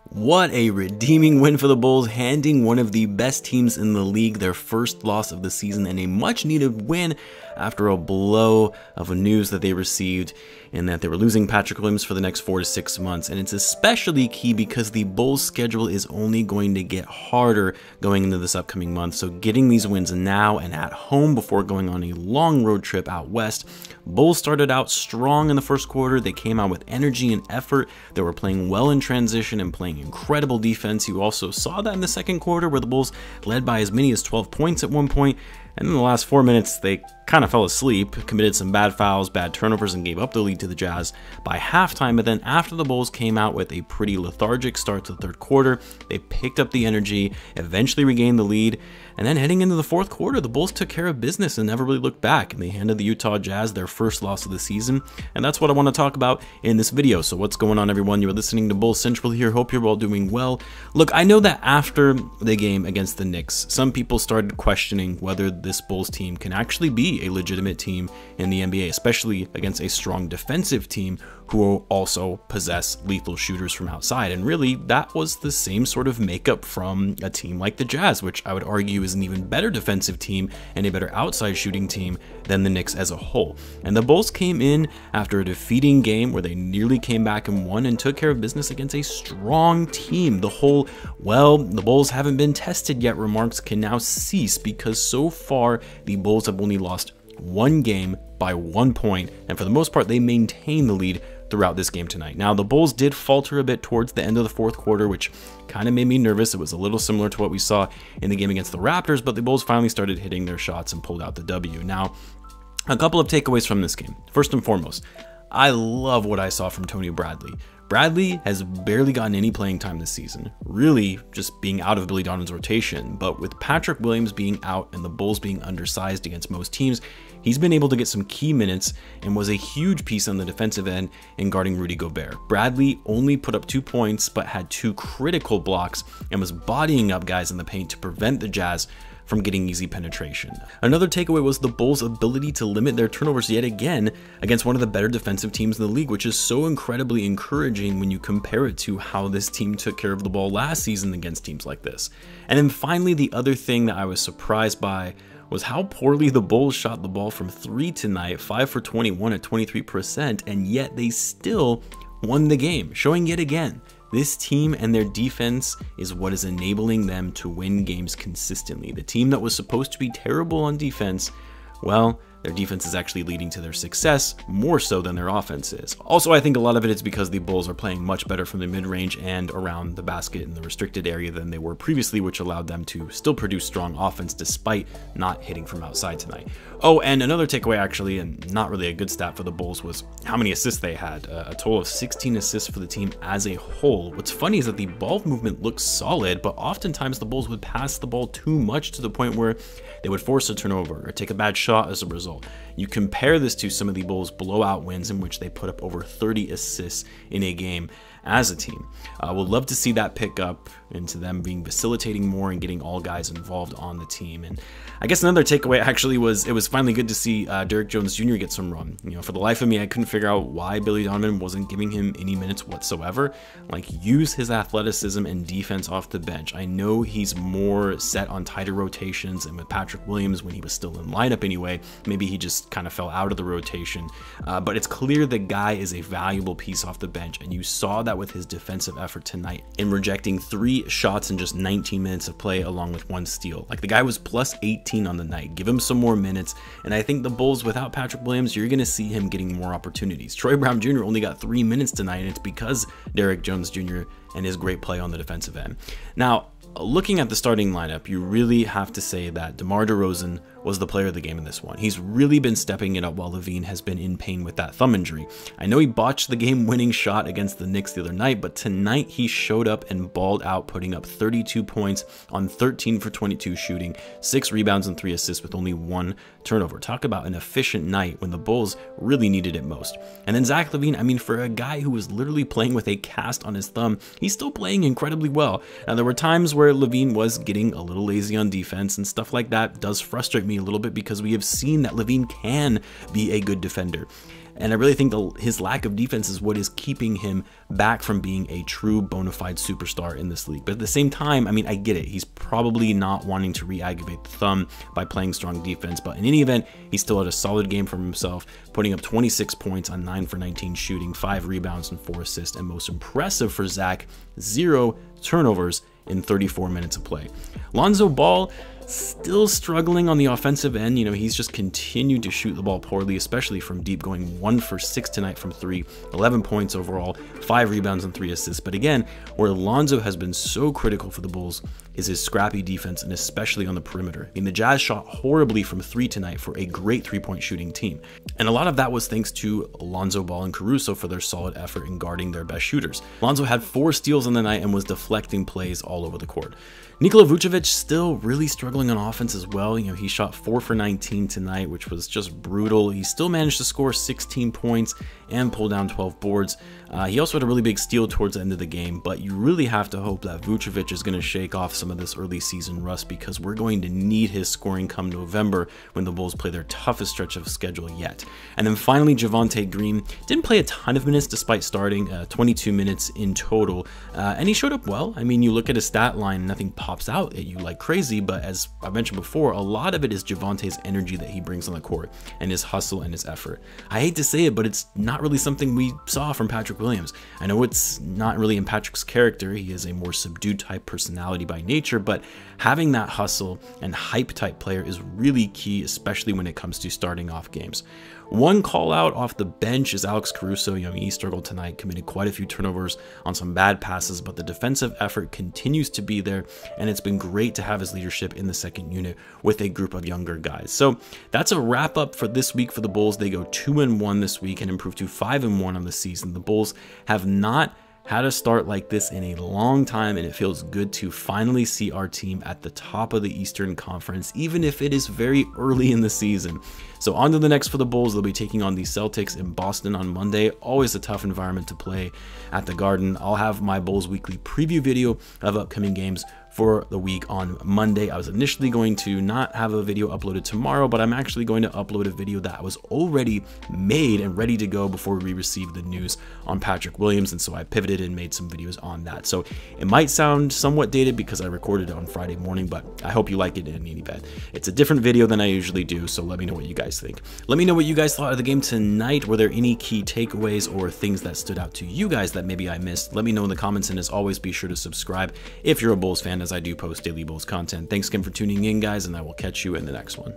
What a redeeming win for the Bulls, handing one of the best teams in the league their first loss of the season and a much needed win after a blow of news that they received in that they were losing Patrick Williams for the next 4 to 6 months. And it's especially key because the Bulls' schedule is only going to get harder going into this upcoming month. So getting these wins now and at home before going on a long road trip out west. Bulls started out strong in the first quarter. They came out with energy and effort. They were playing well in transition and playing incredible defense. You also saw that in the second quarter where the Bulls led by as many as 12 points at one point. And in the last 4 minutes, they kind of fell asleep, committed some bad fouls, bad turnovers, and gave up the lead to the Jazz by halftime. But then after the Bulls came out with a pretty lethargic start to the third quarter, they picked up the energy, eventually regained the lead. And then heading into the fourth quarter, the Bulls took care of business and never really looked back. And they handed the Utah Jazz their first loss of the season. And that's what I want to talk about in this video. So what's going on, everyone? You're listening to Bulls Central here. Hope you're all doing well. Look, I know that after the game against the Knicks, some people started questioning whether this Bulls team can actually be a legitimate team in the NBA, especially against a strong defensive team who also possess lethal shooters from outside. And really, that was the same sort of makeup from a team like the Jazz, which I would argue is an even better defensive team and a better outside shooting team than the Knicks as a whole. And the Bulls came in after a defeating game where they nearly came back and won and took care of business against a strong team. The whole, well, the Bulls haven't been tested yet remarks can now cease because so far the Bulls have only lost one game by 1 point, and for the most part they maintain the lead throughout this game tonight. Now, the Bulls did falter a bit towards the end of the fourth quarter, which kind of made me nervous. It was a little similar to what we saw in the game against the Raptors, but the Bulls finally started hitting their shots and pulled out the W. Now, a couple of takeaways from this game. First and foremost, I love what I saw from Tony Bradley. Bradley has barely gotten any playing time this season, really just being out of Billy Donovan's rotation, but with Patrick Williams being out and the Bulls being undersized against most teams, he's been able to get some key minutes and was a huge piece on the defensive end in guarding Rudy Gobert. Bradley only put up 2 points, but had 2 critical blocks and was bodying up guys in the paint to prevent the Jazz from getting easy penetration. Another takeaway was the Bulls' ability to limit their turnovers yet again against one of the better defensive teams in the league, which is so incredibly encouraging when you compare it to how this team took care of the ball last season against teams like this. And then finally, the other thing that I was surprised by was how poorly the Bulls shot the ball from 3 tonight, 5 for 21 at 23%, and yet they still won the game, showing yet again this team and their defense is what is enabling them to win games consistently. The team that was supposed to be terrible on defense, well, their defense is actually leading to their success more so than their offense is. Also, I think a lot of it is because the Bulls are playing much better from the mid-range and around the basket in the restricted area than they were previously, which allowed them to still produce strong offense despite not hitting from outside tonight. Oh, and another takeaway actually, and not really a good stat for the Bulls, was how many assists they had. A total of 16 assists for the team as a whole. What's funny is that the ball movement looks solid, but oftentimes the Bulls would pass the ball too much to the point where they would force a turnover or take a bad shot as a result. You compare this to some of the Bulls' blowout wins in which they put up over 30 assists in a game as a team. We'll love to see that pick up into them being facilitating more and getting all guys involved on the team. And I guess another takeaway actually was it was finally good to see Derrick Jones Jr. get some run. You know, for the life of me, I couldn't figure out why Billy Donovan wasn't giving him any minutes whatsoever. Like, use his athleticism and defense off the bench. I know he's more set on tighter rotations, and with Patrick Williams, when he was still in lineup anyway, maybe he just kind of fell out of the rotation. But it's clear the guy is a valuable piece off the bench, and you saw that with his defensive effort tonight in rejecting 3 shots in just 19 minutes of play along with 1 steal. Like, the guy was plus 18 on the night. Give him some more minutes, and I think the Bulls, without Patrick Williams, you're going to see him getting more opportunities. Troy Brown Jr. only got 3 minutes tonight, and it's because Derrick Jones Jr. and his great play on the defensive end. Now, looking at the starting lineup, you really have to say that DeMar DeRozan was the player of the game in this one. He's really been stepping it up while Levine has been in pain with that thumb injury. I know he botched the game-winning shot against the Knicks the other night, but tonight he showed up and balled out, putting up 32 points on 13 for 22 shooting, 6 rebounds and 3 assists with only 1 turnover. Talk about an efficient night when the Bulls really needed it most. And then Zach Levine, I mean, for a guy who was literally playing with a cast on his thumb, he's still playing incredibly well. Now, there were times where Levine was getting a little lazy on defense, and stuff like that does frustrate me a little bit because we have seen that Levine can be a good defender. And I really think his lack of defense is what is keeping him back from being a true bona fide superstar in this league. But at the same time, I mean, I get it. He's probably not wanting to re-aggravate the thumb by playing strong defense. But in any event, he still had a solid game from himself, putting up 26 points on 9 for 19 shooting, 5 rebounds and 4 assists. And most impressive for Zach, 0 turnovers in 34 minutes of play. Lonzo Ball still struggling on the offensive end. You know, he's just continued to shoot the ball poorly, especially from deep, going 1 for 6 tonight from 3, 11 points overall, 5 rebounds and 3 assists. But again, where Lonzo has been so critical for the Bulls is his scrappy defense, and especially on the perimeter. I mean, the Jazz shot horribly from 3 tonight for a great 3-point shooting team. And a lot of that was thanks to Lonzo Ball and Caruso for their solid effort in guarding their best shooters. Lonzo had 4 steals on the night and was deflecting plays all over the court. Nikola Vucevic still really struggling on offense as well. You know, he shot 4 for 19 tonight, which was just brutal. He still managed to score 16 points and pull down 12 boards. He also had a really big steal towards the end of the game, but you really have to hope that Vucevic is going to shake off some of this early season rust, because we're going to need his scoring come November when the Bulls play their toughest stretch of schedule yet. And then finally, Javonte Green didn't play a ton of minutes despite starting 22 minutes in total, and he showed up well. I mean, you look at his stat line, nothing pops out at you like crazy, but as I mentioned before, a lot of it is Javonte's energy that he brings on the court and his hustle and his effort. I hate to say it, but it's not really something we saw from Patrick Williams. I know it's not really in Patrick's character. He is a more subdued type personality by nature, but having that hustle and hype type player is really key, especially when it comes to starting off games. One call out off the bench is Alex Caruso. You know, he struggled tonight, committed quite a few turnovers on some bad passes, but the defensive effort continues to be there, and it's been great to have his leadership in the second unit with a group of younger guys. So that's a wrap up for this week for the Bulls. They go 2-1 this week and improve to 5-1 on the season. The Bulls have not had a start like this in a long time, and it feels good to finally see our team at the top of the Eastern Conference, even if it is very early in the season. So on to the next for the Bulls. They'll be taking on the Celtics in Boston on Monday. Always a tough environment to play at the Garden. I'll have my Bulls weekly preview video of upcoming games for the week on Monday. I was initially going to not have a video uploaded tomorrow, but I'm actually going to upload a video that was already made and ready to go before we received the news on Patrick Williams, and so I pivoted and made some videos on that. So it might sound somewhat dated because I recorded it on Friday morning, but I hope you like it in any event. It's a different video than I usually do, so let me know what you guys think. Let me know what you guys thought of the game tonight. Were there any key takeaways or things that stood out to you guys that maybe I missed? Let me know in the comments, and as always, be sure to subscribe if you're a Bulls fan, as I do post daily Bulls content. Thanks again for tuning in, guys, and I will catch you in the next one.